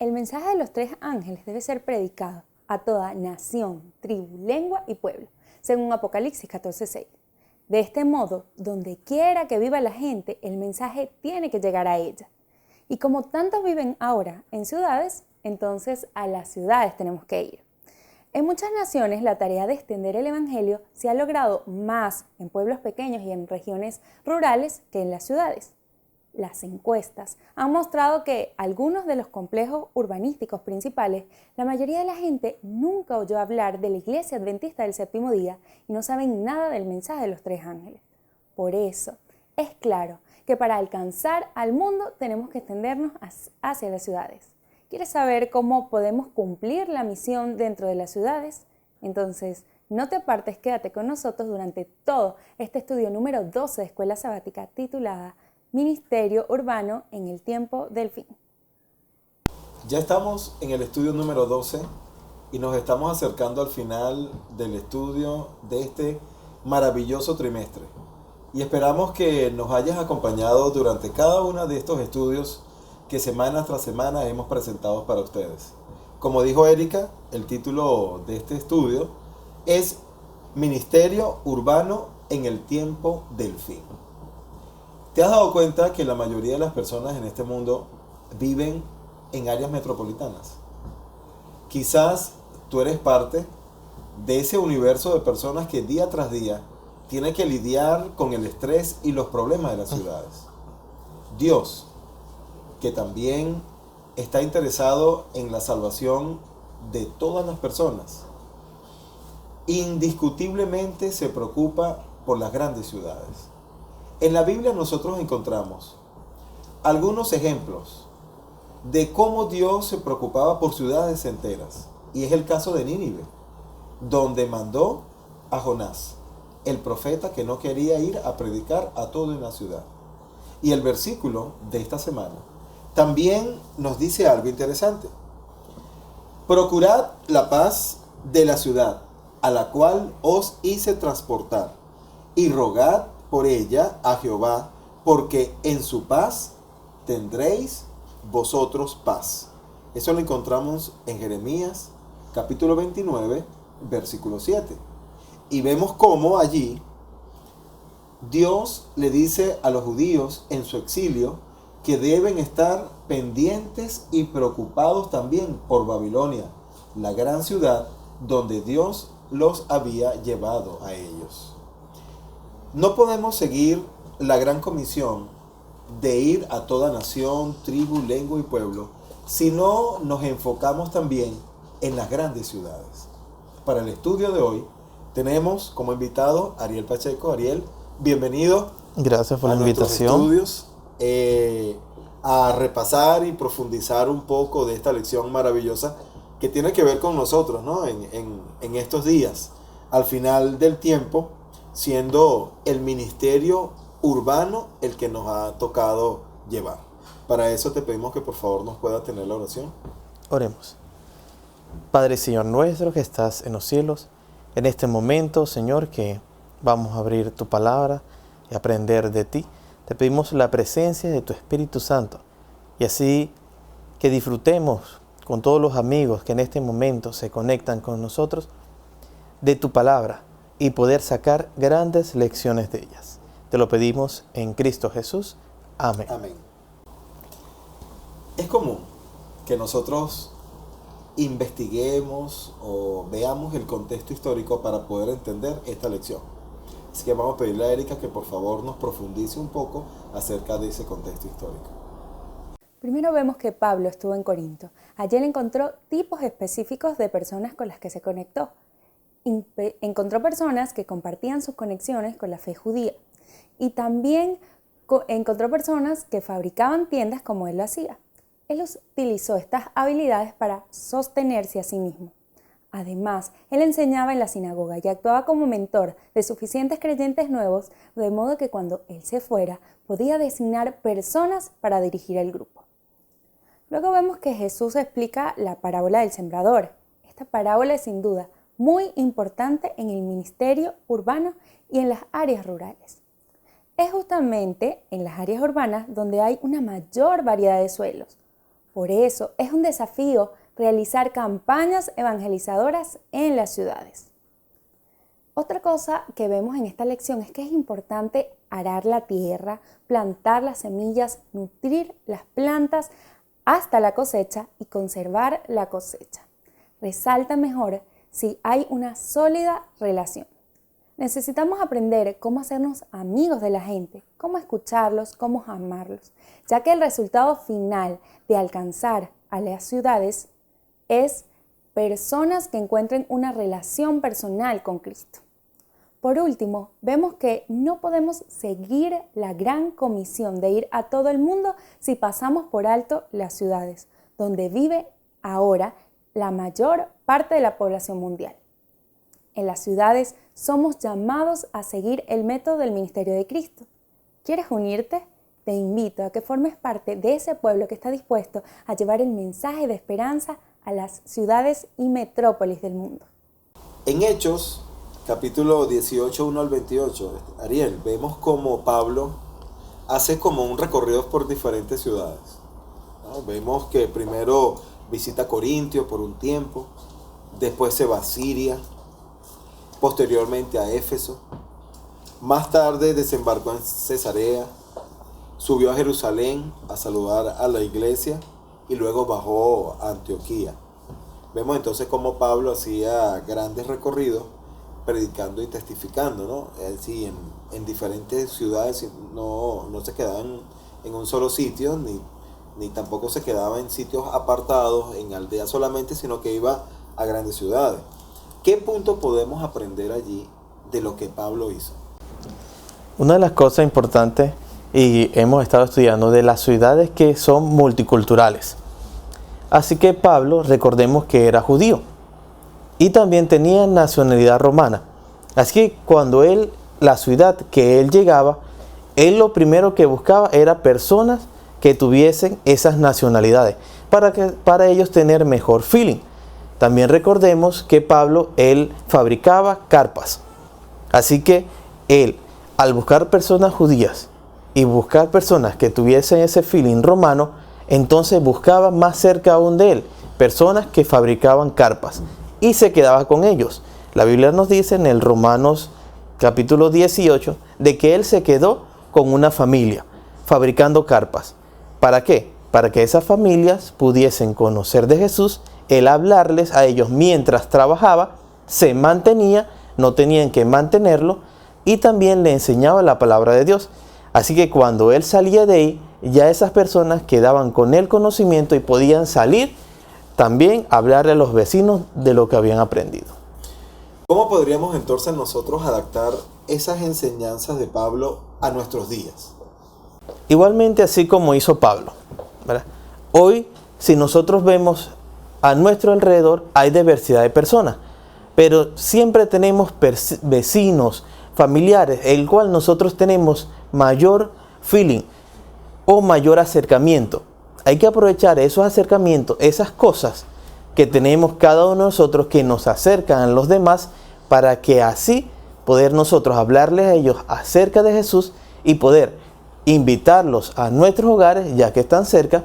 El mensaje de los 3 ángeles debe ser predicado a toda nación, tribu, lengua y pueblo, según Apocalipsis 14:6. De este modo, donde quiera que viva la gente, el mensaje tiene que llegar a ella. Y como tantos viven ahora en ciudades, entonces a las ciudades tenemos que ir. En muchas naciones la tarea de extender el evangelio se ha logrado más en pueblos pequeños y en regiones rurales que en las ciudades. Las encuestas han mostrado que algunos de los complejos urbanísticos principales, la mayoría de la gente nunca oyó hablar de la Iglesia Adventista del Séptimo Día y no saben nada del mensaje de los 3 ángeles. Por eso, es claro que para alcanzar al mundo tenemos que extendernos hacia las ciudades. ¿Quieres saber cómo podemos cumplir la misión dentro de las ciudades? Entonces, no te apartes, quédate con nosotros durante todo este estudio número 12 de Escuela Sabática titulada Ministerio Urbano en el Tiempo del Fin. Ya estamos en el estudio número 12 y nos estamos acercando al final del estudio de este maravilloso trimestre. Y esperamos que nos hayas acompañado durante cada uno de estos estudios que semana tras semana hemos presentado para ustedes. Como dijo Erika, el título de este estudio es Ministerio Urbano en el Tiempo del Fin. ¿Te has dado cuenta que la mayoría de las personas en este mundo viven en áreas metropolitanas? Quizás tú eres parte de ese universo de personas que día tras día tiene que lidiar con el estrés y los problemas de las ciudades. Dios, que también está interesado en la salvación de todas las personas, indiscutiblemente se preocupa por las grandes ciudades. En la Biblia nosotros encontramos algunos ejemplos de cómo Dios se preocupaba por ciudades enteras. Y es el caso de Nínive, donde mandó a Jonás, el profeta que no quería ir a predicar a toda una ciudad. Y el versículo de esta semana también nos dice algo interesante. Procurad la paz de la ciudad, a la cual os hice transportar, y rogad por ella a Jehová, porque en su paz tendréis vosotros paz. Eso lo encontramos en Jeremías capítulo 29, versículo 7. Y vemos cómo allí Dios le dice a los judíos en su exilio que deben estar pendientes y preocupados también por Babilonia, la gran ciudad donde Dios los había llevado a ellos. No podemos seguir la gran comisión de ir a toda nación, tribu, lengua y pueblo si no nos enfocamos también en las grandes ciudades. Para el estudio de hoy tenemos como invitado a Ariel Pacheco. Ariel, bienvenido. Gracias por la invitación. Estudios, a repasar y profundizar un poco de esta lección maravillosa que tiene que ver con nosotros, ¿no? En estos días, al final del tiempo, siendo el ministerio urbano el que nos ha tocado llevar. Para eso te pedimos que por favor nos pueda tener la oración. Oremos. Padre Señor nuestro que estás en los cielos, en este momento, Señor, que vamos a abrir tu palabra y aprender de ti, te pedimos la presencia de tu Espíritu Santo y así que disfrutemos con todos los amigos que en este momento se conectan con nosotros de tu palabra y poder sacar grandes lecciones de ellas. Te lo pedimos en Cristo Jesús. Amén. Amén. Es común que nosotros investiguemos o veamos el contexto histórico para poder entender esta lección. Así que vamos a pedirle a Erika que por favor nos profundice un poco acerca de ese contexto histórico. Primero vemos que Pablo estuvo en Corinto. Allí él encontró tipos específicos de personas con las que se conectó. Encontró personas que compartían sus conexiones con la fe judía y también encontró personas que fabricaban tiendas como él lo hacía. Él utilizó estas habilidades para sostenerse a sí mismo. Además, él enseñaba en la sinagoga y actuaba como mentor de suficientes creyentes nuevos, de modo que cuando él se fuera, podía designar personas para dirigir el grupo. Luego vemos que Jesús explica la parábola del sembrador. Esta parábola es sin duda muy importante en el ministerio urbano y en las áreas rurales. Es justamente en las áreas urbanas donde hay una mayor variedad de suelos, Por eso es un desafío realizar campañas evangelizadoras en las ciudades. Otra cosa que vemos en esta lección es que es importante arar la tierra, plantar las semillas, nutrir las plantas hasta la cosecha y conservar la cosecha. Resalta mejor si hay una sólida relación. Necesitamos aprender cómo hacernos amigos de la gente, cómo escucharlos, cómo amarlos, ya que el resultado final de alcanzar a las ciudades es personas que encuentren una relación personal con Cristo. Por último, vemos que no podemos seguir la gran comisión de ir a todo el mundo si pasamos por alto las ciudades, donde vive ahora la mayor parte de la población mundial. En las ciudades somos llamados a seguir el método del ministerio de Cristo. ¿Quieres unirte? Te invito a que formes parte de ese pueblo que está dispuesto a llevar el mensaje de esperanza a las ciudades y metrópolis del mundo. En Hechos, capítulo 18, 1 al 28, Ariel, vemos como Pablo hace como un recorrido por diferentes ciudades, ¿no? Vemos que primero visita Corintio por un tiempo, después se va a Siria, posteriormente a Éfeso, más tarde desembarcó en Cesarea, subió a Jerusalén a saludar a la iglesia y luego bajó a Antioquía. Vemos entonces cómo Pablo hacía grandes recorridos predicando y testificando, ¿no? Él sí, en diferentes ciudades no se quedaba en un solo sitio, ni tampoco se quedaba en sitios apartados, en aldeas solamente, sino que iba a grandes ciudades. ¿Qué punto podemos aprender allí de lo que Pablo hizo? Una de las cosas importantes, y hemos estado estudiando, de las ciudades que son multiculturales. Así que Pablo, recordemos que era judío y también tenía nacionalidad romana. Así que cuando la ciudad que él llegaba, él lo primero que buscaba era personas que tuviesen esas nacionalidades para ellos tener mejor feeling. También recordemos que Pablo, él fabricaba carpas. Así que él, al buscar personas judías y buscar personas que tuviesen ese feeling romano, entonces buscaba más cerca aún de él, personas que fabricaban carpas y se quedaba con ellos. La Biblia nos dice en el Romanos capítulo 18 de que él se quedó con una familia fabricando carpas. ¿Para qué? Para que esas familias pudiesen conocer de Jesús, él hablarles a ellos mientras trabajaba, se mantenía, no tenían que mantenerlo, y también le enseñaba la palabra de Dios. Así que cuando él salía de ahí, ya esas personas quedaban con el conocimiento y podían salir también a hablarle a los vecinos de lo que habían aprendido. ¿Cómo podríamos entonces nosotros adaptar esas enseñanzas de Pablo a nuestros días? Igualmente así como hizo Pablo, ¿verdad? Hoy, si nosotros vemos a nuestro alrededor, hay diversidad de personas, pero siempre tenemos vecinos, familiares, el cual nosotros tenemos mayor feeling o mayor acercamiento. Hay que aprovechar esos acercamientos, esas cosas que tenemos cada uno de nosotros que nos acercan a los demás, para que así poder nosotros hablarles a ellos acerca de Jesús y poder invitarlos a nuestros hogares ya que están cerca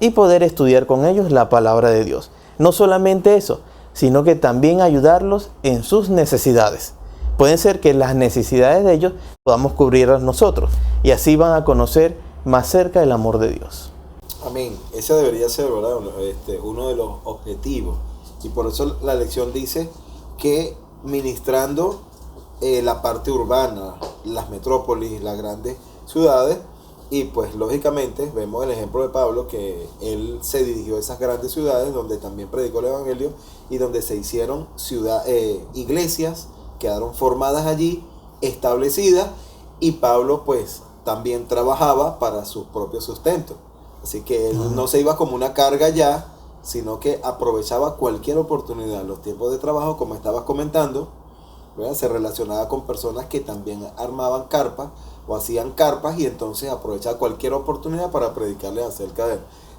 y poder estudiar con ellos la palabra de Dios. No solamente eso, sino que también ayudarlos en sus necesidades. Pueden ser que las necesidades de ellos podamos cubrirlas nosotros y así van a conocer más cerca el amor de Dios. Amén. Ese debería ser, ¿verdad?, uno de los objetivos. Y por eso la lección dice que ministrando la parte urbana, las metrópolis, las grandes ciudades, y pues lógicamente vemos el ejemplo de Pablo, que él se dirigió a esas grandes ciudades donde también predicó el evangelio y donde se hicieron iglesias, quedaron formadas allí, establecidas, y Pablo pues también trabajaba para su propio sustento. Así que él no se iba como una carga ya, sino que aprovechaba cualquier oportunidad. Los tiempos de trabajo, como estabas comentando, ¿verdad?, se relacionaba con personas que también armaban carpas o hacían carpas, y entonces aprovechaba cualquier oportunidad para predicarles acerca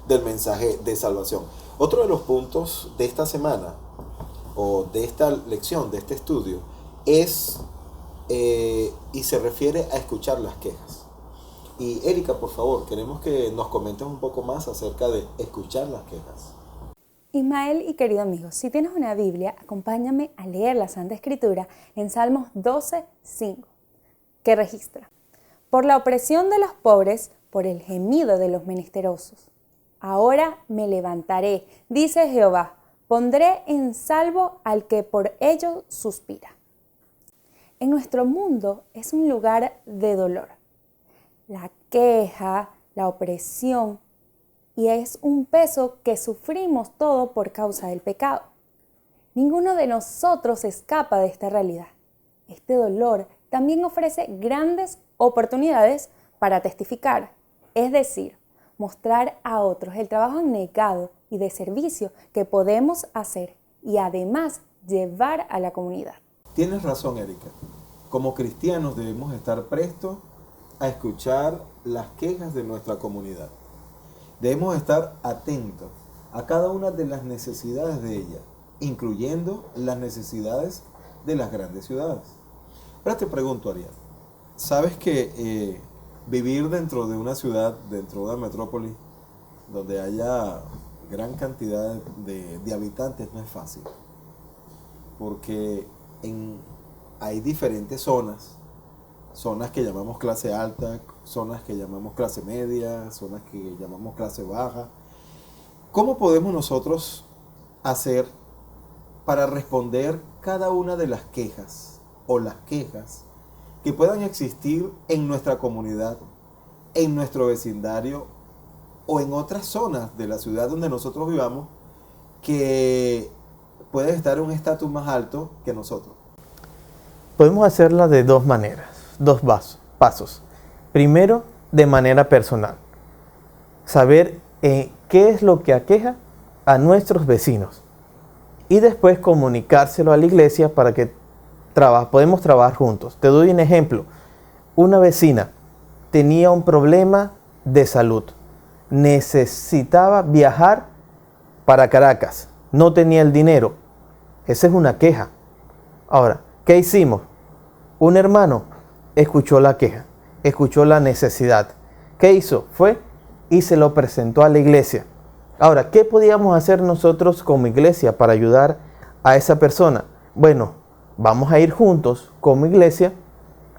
del mensaje de salvación. Otro de los puntos de esta semana, o de esta lección, de este estudio, es y se refiere a escuchar las quejas. Y Erika, por favor, queremos que nos comentes un poco más acerca de escuchar las quejas. Ismael y querido amigo, si tienes una Biblia, acompáñame a leer la Santa Escritura en Salmos 12:5, que registra: por la opresión de los pobres, por el gemido de los menesterosos. Ahora me levantaré, dice Jehová, pondré en salvo al que por ello suspira. En nuestro mundo es un lugar de dolor. La queja, la opresión, y es un peso que sufrimos todo por causa del pecado. Ninguno de nosotros escapa de esta realidad. Este dolor también ofrece grandes oportunidades para testificar, es decir, mostrar a otros el trabajo abnegado y de servicio que podemos hacer y además llevar a la comunidad. Tienes razón, Erika. Como cristianos debemos estar prestos a escuchar las quejas de nuestra comunidad. Debemos estar atentos a cada una de las necesidades de ella, incluyendo las necesidades de las grandes ciudades. Ahora te pregunto, Ariel, ¿sabes que vivir dentro de una ciudad, dentro de una metrópoli, donde haya gran cantidad de habitantes no es fácil? Porque hay diferentes zonas que llamamos clase alta, zonas que llamamos clase media, zonas que llamamos clase baja. ¿Cómo podemos nosotros hacer para responder cada una de las quejas o las quejas que puedan existir en nuestra comunidad, en nuestro vecindario o en otras zonas de la ciudad donde nosotros vivamos, que pueden estar en un estatus más alto que nosotros? Podemos hacerla de dos maneras, dos pasos. Primero, de manera personal. Saber qué es lo que aqueja a nuestros vecinos. Y después comunicárselo a la iglesia para que podemos trabajar juntos. Te doy un ejemplo. Una vecina tenía un problema de salud. Necesitaba viajar para Caracas. No tenía el dinero. Esa es una queja. Ahora, ¿qué hicimos? Un hermano escuchó la queja, escuchó la necesidad. ¿Qué hizo? Fue y se lo presentó a la iglesia. Ahora, ¿qué podíamos hacer nosotros como iglesia para ayudar a esa persona? Bueno, vamos a ir juntos como iglesia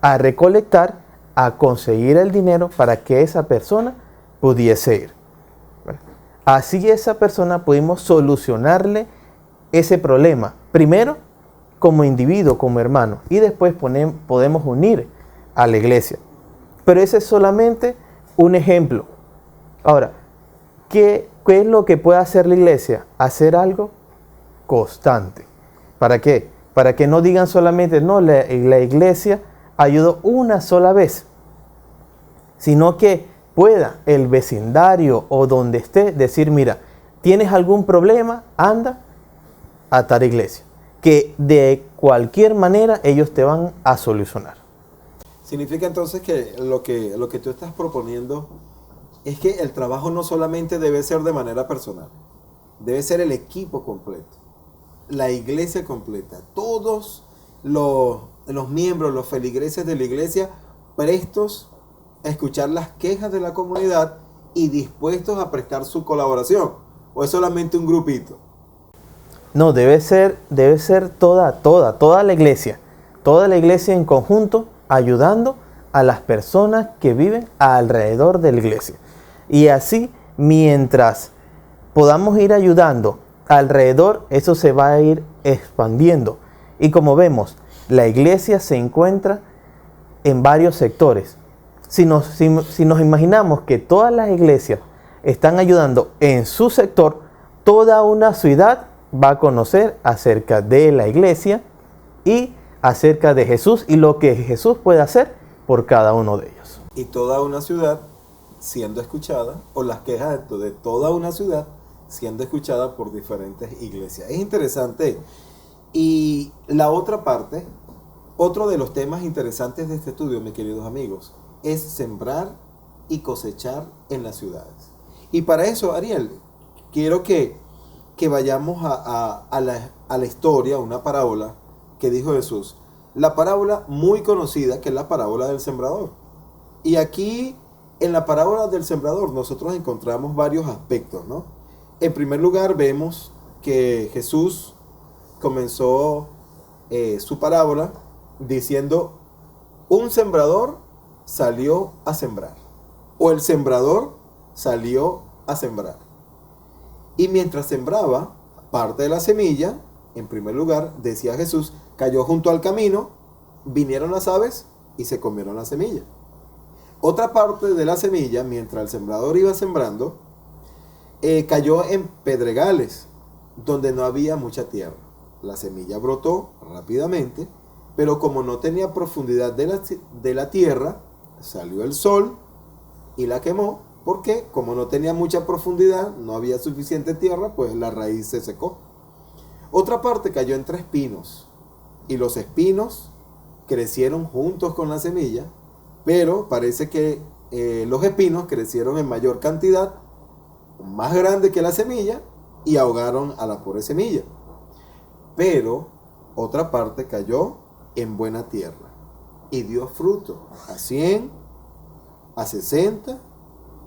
a recolectar, a conseguir el dinero para que esa persona pudiese ir. Así esa persona pudimos solucionarle ese problema. Primero, como individuo, como hermano, y después podemos unir a la iglesia. Pero ese es solamente un ejemplo. Ahora, ¿qué es lo que puede hacer la iglesia? Hacer algo constante. ¿Para qué? Para que no digan solamente, no, la iglesia ayudó una sola vez, sino que pueda el vecindario o donde esté decir, mira, ¿tienes algún problema? Anda a tal iglesia, que de cualquier manera ellos te van a solucionar. Significa entonces que lo que tú estás proponiendo es que el trabajo no solamente debe ser de manera personal, debe ser el equipo completo, la iglesia completa, todos los miembros, los feligreses de la iglesia prestos a escuchar las quejas de la comunidad y dispuestos a prestar su colaboración, o es solamente un grupito. No, debe ser toda la iglesia en conjunto, ayudando a las personas que viven alrededor de la iglesia. Y así, mientras podamos ir ayudando alrededor, eso se va a ir expandiendo. Y como vemos, la iglesia se encuentra en varios sectores. Si nos imaginamos que todas las iglesias están ayudando en su sector, toda una ciudad va a conocer acerca de la iglesia y acerca de Jesús y lo que Jesús puede hacer por cada uno de ellos. Y toda una ciudad siendo escuchada, o las quejas de toda una ciudad siendo escuchada por diferentes iglesias. Es interesante. Y la otra parte, otro de los temas interesantes de este estudio, mis queridos amigos, es sembrar y cosechar en las ciudades. Y para eso, Ariel, quiero que vayamos a la historia, una parábola que dijo Jesús. La parábola muy conocida, que es la parábola del sembrador. Y aquí En la parábola del sembrador nosotros encontramos varios aspectos, ¿no? En primer lugar vemos que Jesús comenzó su parábola diciendo: un sembrador salió a sembrar, o el sembrador salió a sembrar. Y mientras sembraba, parte de la semilla, en primer lugar, decía Jesús, cayó junto al camino, vinieron las aves y se comieron la semilla. Otra parte de la semilla, mientras el sembrador iba sembrando, cayó en pedregales, donde no había mucha tierra. La semilla brotó rápidamente, pero como no tenía profundidad de la tierra, salió el sol y la quemó, porque como no tenía mucha profundidad, no había suficiente tierra, pues la raíz se secó. Otra parte cayó entre espinos, y los espinos crecieron juntos con la semilla, pero parece que los espinos crecieron en mayor cantidad, más grande que la semilla, y ahogaron a la pobre semilla. Pero otra parte cayó en buena tierra y dio fruto a 100, a 60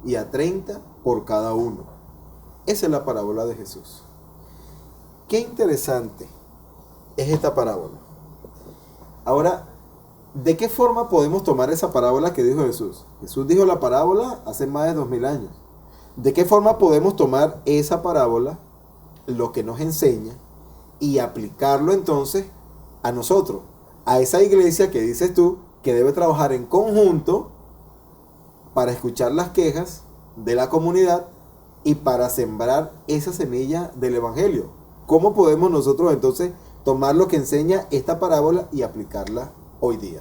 y a 30 por cada uno. Esa es la parábola de Jesús. Qué interesante es esta parábola. Ahora, ¿de qué forma podemos tomar esa parábola que dijo Jesús? Jesús dijo la parábola hace más de 2000 años. ¿De qué forma podemos tomar esa parábola, lo que nos enseña, y aplicarlo entonces a nosotros, a esa iglesia que dices tú, que debe trabajar en conjunto para escuchar las quejas de la comunidad y para sembrar esa semilla del evangelio? ¿Cómo podemos nosotros entonces tomar lo que enseña esta parábola y aplicarla hoy día?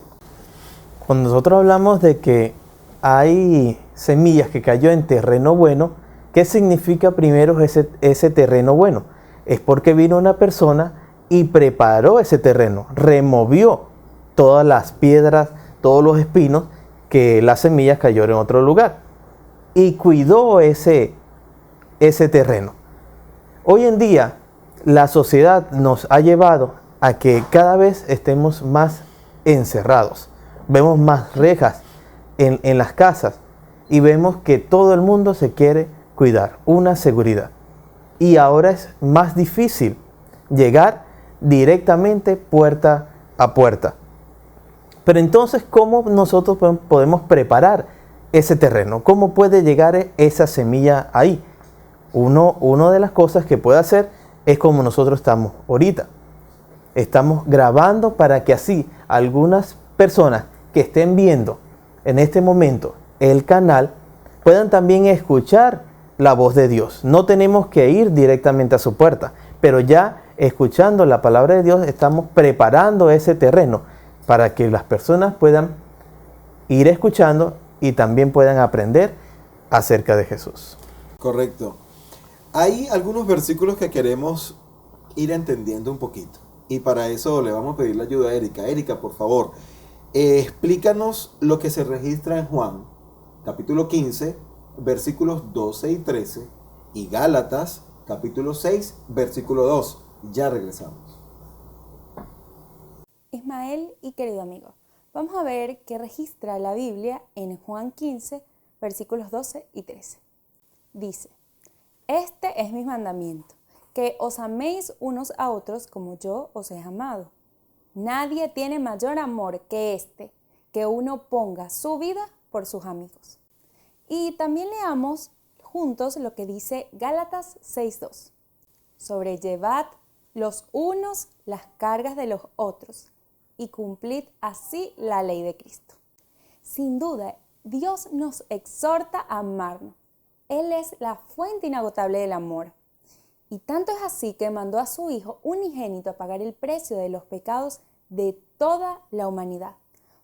Cuando nosotros hablamos de que hay semillas que cayó en terreno bueno, ¿qué significa primero ese terreno bueno? Es porque vino una persona y preparó ese terreno, removió todas las piedras, todos los espinos, que las semillas cayeron en otro lugar, y cuidó ese terreno. Hoy en día la sociedad nos ha llevado a que cada vez estemos más encerrados. Vemos más rejas en las casas y vemos que todo el mundo se quiere cuidar, una seguridad. Y ahora es más difícil llegar directamente puerta a puerta. Pero entonces, ¿cómo nosotros podemos preparar ese terreno? ¿Cómo puede llegar esa semilla ahí? Una de las cosas que puede hacer es como nosotros estamos ahorita. Estamos grabando para que así algunas personas que estén viendo en este momento el canal puedan también escuchar la voz de Dios. No tenemos que ir directamente a su puerta, pero ya escuchando la palabra de Dios estamos preparando ese terreno para que las personas puedan ir escuchando y también puedan aprender acerca de Jesús. Correcto. Hay algunos versículos que queremos ir entendiendo un poquito. Y para eso le vamos a pedir la ayuda a Erika. Erika, por favor, explícanos lo que se registra en Juan, capítulo 15, versículos 12 y 13, y Gálatas, capítulo 6, versículo 2. Ya regresamos. Ismael y querido amigo, vamos a ver qué registra la Biblia en Juan 15, versículos 12 y 13. Dice: este es mi mandamiento, que os améis unos a otros como yo os he amado. Nadie tiene mayor amor que este, que uno ponga su vida por sus amigos. Y también leamos juntos lo que dice Gálatas 6:2. Sobrellevad los unos las cargas de los otros y cumplid así la ley de Cristo. Sin duda, Dios nos exhorta a amarnos. Él es la fuente inagotable del amor. Y tanto es así que mandó a su Hijo unigénito a pagar el precio de los pecados de toda la humanidad,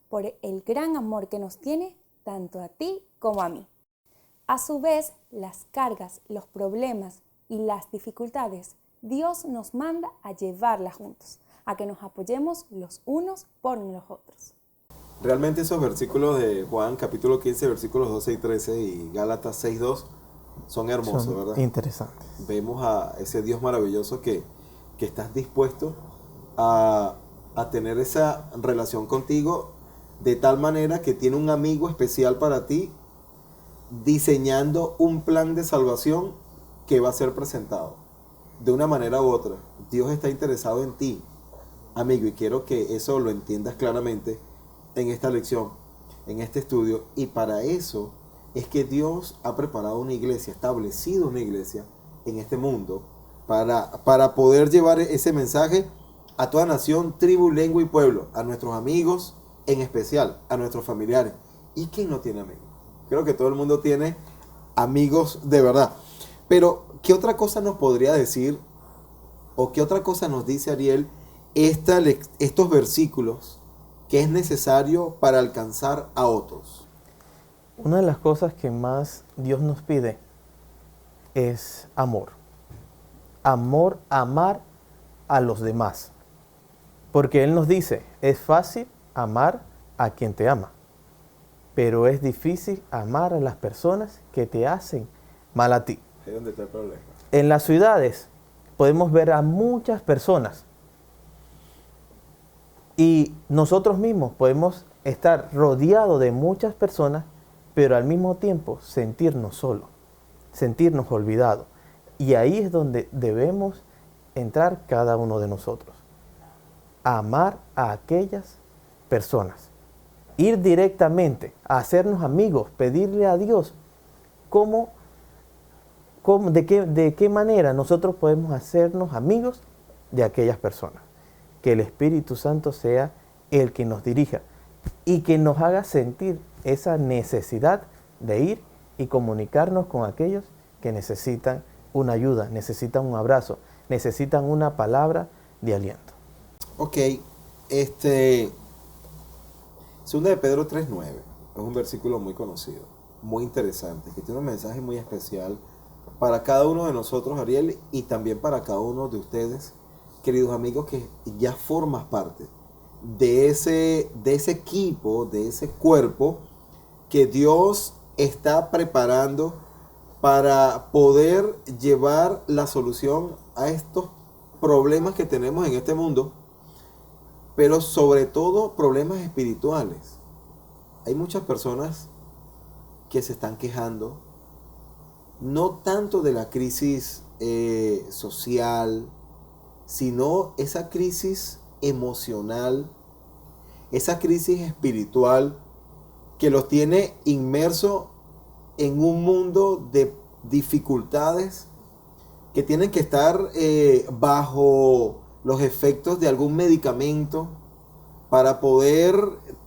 por el gran amor que nos tiene tanto a ti como a mí. A su vez, las cargas, los problemas y las dificultades, Dios nos manda a llevarlas juntos, a que nos apoyemos los unos por los otros. Realmente esos versículos de Juan capítulo 15, versículos 12 y 13 y Gálatas 6:2 son hermosos, Son ¿verdad? interesantes. Vemos a ese Dios maravilloso que estás dispuesto a tener esa relación contigo de tal manera que tiene un amigo especial para ti diseñando un plan de salvación que va a ser presentado. De una manera u otra, Dios está interesado en ti, amigo, y quiero que eso lo entiendas claramente en esta lección, en este estudio, y para eso es que Dios ha preparado una iglesia, establecido una iglesia en este mundo, para poder llevar ese mensaje a toda nación, tribu, lengua y pueblo, a nuestros amigos, en especial a nuestros familiares. ¿Y quién no tiene amigos? Creo que todo el mundo tiene amigos de verdad. Pero, ¿qué otra cosa nos podría decir, o qué otra cosa nos dice Ariel, estos versículos que es necesario para alcanzar a otros? Una de las cosas que más Dios nos pide es amor. Amor, amar a los demás. Porque Él nos dice, es fácil amar a quien te ama, pero es difícil amar a las personas que te hacen mal a ti. Ahí es donde está el problema. En las ciudades podemos ver a muchas personas y nosotros mismos podemos estar rodeados de muchas personas, pero al mismo tiempo sentirnos solos, sentirnos olvidados. Y ahí es donde debemos entrar cada uno de nosotros. Amar a aquellas personas. Ir directamente a hacernos amigos, pedirle a Dios de qué manera nosotros podemos hacernos amigos de aquellas personas. Que el Espíritu Santo sea el que nos dirija y que nos haga sentir esa necesidad de ir y comunicarnos con aquellos que necesitan una ayuda, necesitan un abrazo, necesitan una palabra de aliento. Ok, Segunda de Pedro 3:9 es un versículo muy conocido, muy interesante, que tiene un mensaje muy especial para cada uno de nosotros, Ariel, y también para cada uno de ustedes, queridos amigos, que ya formas parte de ese equipo, de ese cuerpo que Dios está preparando para poder llevar la solución a estos problemas que tenemos en este mundo, pero sobre todo problemas espirituales. Hay muchas personas que se están quejando, no tanto de la crisis social, sino esa crisis emocional, esa crisis espiritual que los tiene inmersos en un mundo de dificultades, que tienen que estar bajo los efectos de algún medicamento para poder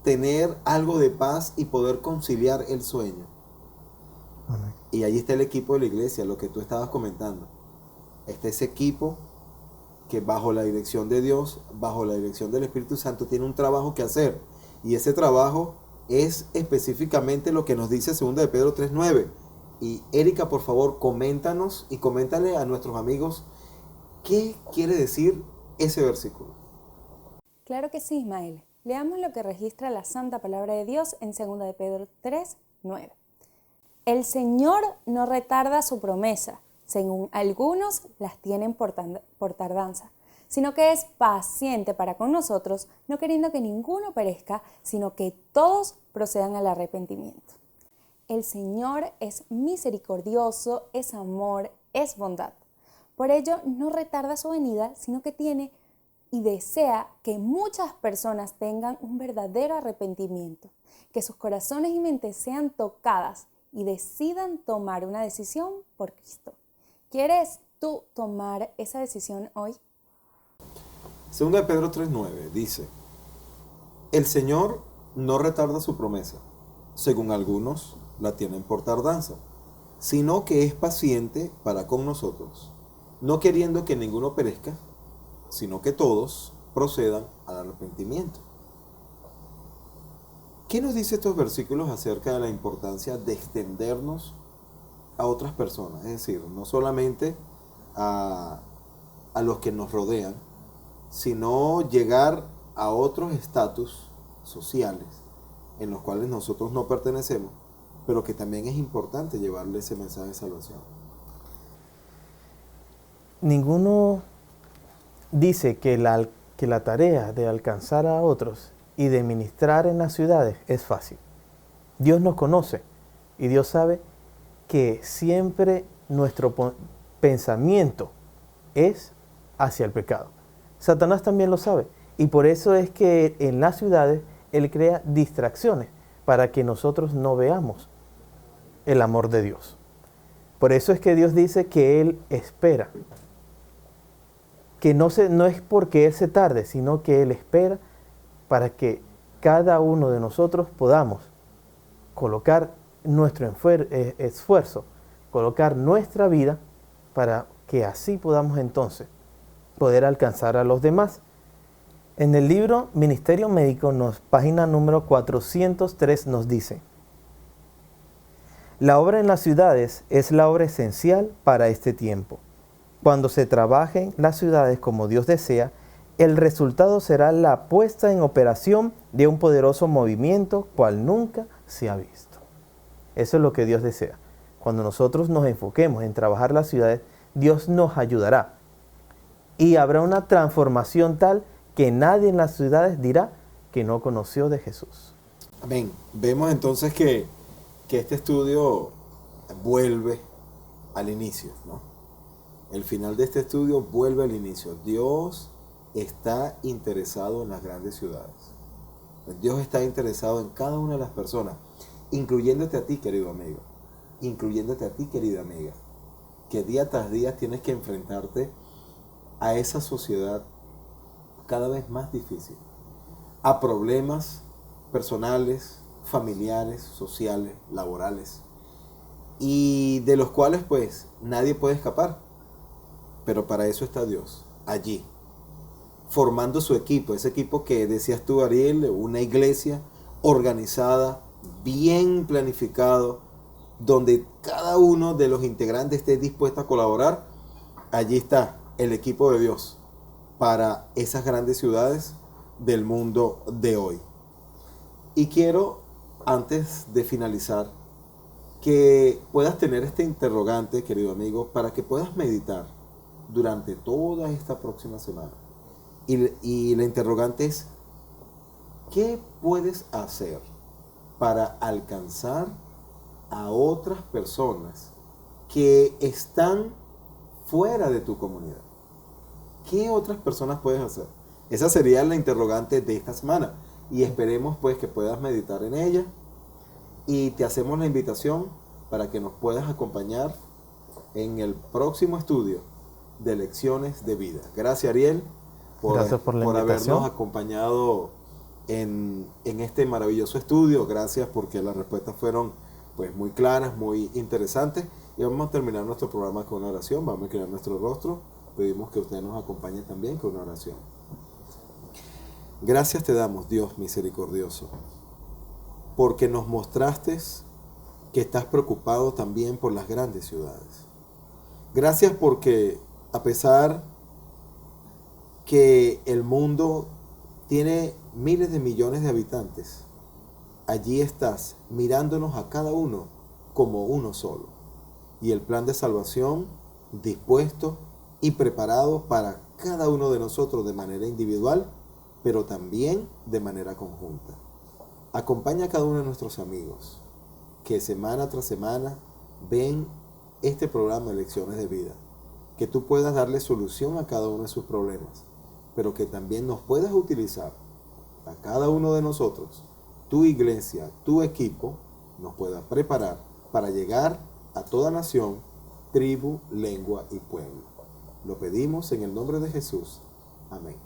tener algo de paz y poder conciliar el sueño. Amén. Y ahí está el equipo de la iglesia, lo que tú estabas comentando. Está ese equipo que bajo la dirección de Dios, bajo la dirección del Espíritu Santo, tiene un trabajo que hacer. Y ese trabajo es específicamente lo que nos dice 2 de Pedro 3:9. Y Erika, por favor, coméntanos y coméntale a nuestros amigos qué quiere decir ese versículo. Claro que sí, Ismael. Leamos lo que registra la Santa Palabra de Dios en 2 de Pedro 3:9. El Señor no retarda su promesa, según algunos las tienen por tardanza, sino que es paciente para con nosotros, no queriendo que ninguno perezca, sino que todos procedan al arrepentimiento. El Señor es misericordioso, es amor, es bondad. Por ello, no retarda su venida, sino que tiene y desea que muchas personas tengan un verdadero arrepentimiento, que sus corazones y mentes sean tocadas y decidan tomar una decisión por Cristo. ¿Quieres tú tomar esa decisión hoy? 2 de Pedro 3:9 dice: el Señor no retarda su promesa, según algunos la tienen por tardanza, sino que es paciente para con nosotros, no queriendo que ninguno perezca, sino que todos procedan al arrepentimiento. ¿Qué nos dice estos versículos acerca de la importancia de extendernos a otras personas? Es decir, no solamente a los que nos rodean, sino llegar a otros estatus sociales en los cuales nosotros no pertenecemos, pero que también es importante llevarle ese mensaje de salvación. Ninguno dice que la tarea de alcanzar a otros y de ministrar en las ciudades es fácil. Dios nos conoce y Dios sabe que siempre nuestro pensamiento es hacia el pecado. Satanás también lo sabe. Y por eso es que en las ciudades él crea distracciones para que nosotros no veamos el amor de Dios. Por eso es que Dios dice que Él espera. Que no es porque Él se tarde, sino que Él espera para que cada uno de nosotros podamos colocar nuestro esfuerzo, colocar nuestra vida para que así podamos entonces poder alcanzar a los demás. En el libro Ministerio Médico, página número 403, nos dice: la obra en las ciudades es la obra esencial para este tiempo. Cuando se trabajen las ciudades como Dios desea, el resultado será la puesta en operación de un poderoso movimiento cual nunca se ha visto. Eso es lo que Dios desea. Cuando nosotros nos enfoquemos en trabajar las ciudades, Dios nos ayudará. Y habrá una transformación tal que nadie en las ciudades dirá que no conoció de Jesús. Amén. Vemos entonces que este estudio vuelve al inicio, ¿no? El final de este estudio vuelve al inicio. Dios está interesado en las grandes ciudades. Dios está interesado en cada una de las personas, incluyéndote a ti, querido amigo, incluyéndote a ti, querida amiga, que día tras día tienes que enfrentarte a esa sociedad cada vez más difícil, a problemas personales, familiares, sociales, laborales, y de los cuales pues nadie puede escapar. Pero para eso está Dios, allí, formando su equipo, ese equipo que decías tú, Ariel, una iglesia organizada, bien planificado, donde cada uno de los integrantes esté dispuesto a colaborar. Allí está el equipo de Dios para esas grandes ciudades del mundo de hoy. Y quiero, antes de finalizar, que puedas tener este interrogante, querido amigo, para que puedas meditar durante toda esta próxima semana. Y la interrogante es: ¿qué puedes hacer para alcanzar a otras personas que están fuera de tu comunidad? ¿Qué otras personas puedes hacer? Esa sería la interrogante de esta semana. Y esperemos pues que puedas meditar en ella. Y te hacemos la invitación para que nos puedas acompañar en el próximo estudio de Lecciones de Vida. Gracias, Ariel, Gracias por la invitación, habernos acompañado en este maravilloso estudio. Gracias porque las respuestas fueron pues muy claras, muy interesantes. Y vamos a terminar nuestro programa con una oración. Vamos a inclinar nuestro rostro. Pedimos que usted nos acompañe también con una oración. Gracias te damos, Dios misericordioso, porque nos mostraste que estás preocupado también por las grandes ciudades. Gracias porque a pesar que el mundo tiene miles de millones de habitantes, allí estás mirándonos a cada uno como uno solo. Y el plan de salvación dispuesto y preparado para cada uno de nosotros de manera individual, pero también de manera conjunta. Acompaña a cada uno de nuestros amigos que semana tras semana ven este programa de Lecciones de Vida, que tú puedas darle solución a cada uno de sus problemas, pero que también nos puedas utilizar a cada uno de nosotros, tu iglesia, tu equipo, nos pueda preparar para llegar a toda nación, tribu, lengua y pueblo. Lo pedimos en el nombre de Jesús. Amén.